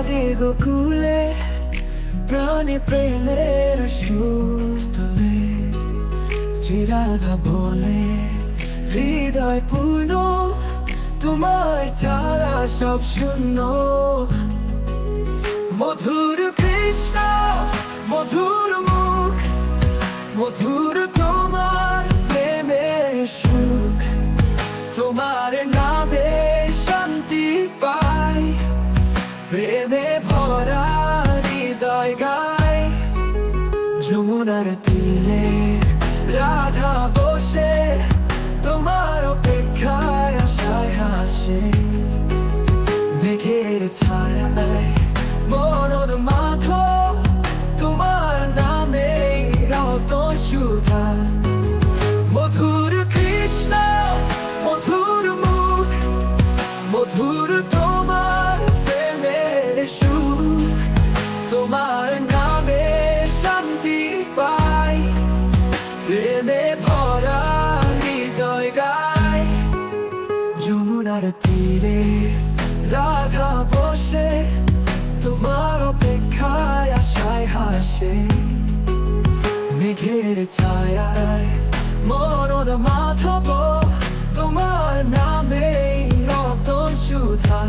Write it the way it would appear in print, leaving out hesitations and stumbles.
মাঝে গোকুলে প্রাণে প্রেমের সুর তোলে। শ্রীরাধা বলে হৃদয় পূর্ণ, তোমায় ছাড়া সব শূন্য। মধুর কৃষ্ণ মধুর মুখ, মধুর তোমার প্রেমের সুখ। তোমার নামে শান্তি পাই, প্রেমে ভরা হৃদয় গায়। যমুনার তীরে রাধা বসে, তোমার অপেক্ষায় আশায় হাসে। মেঘের ছায়ায় মরণ মাথ, তোমার নামে রতন সুধা। মধুর কৃষ্ণ মধুর মুখ, মধুর তোমার প্রেমের সুখ। তোমার নামে শান্তি পাই, প্রেমে ভরা হৃদয় গায়। যমুনার তীরে রাধা বসে, তোমার অপেক্ষায় আশায় হাসে। মেঘের ছায়ায় মরণ মাধব, তোমার নামে রতন সুধা।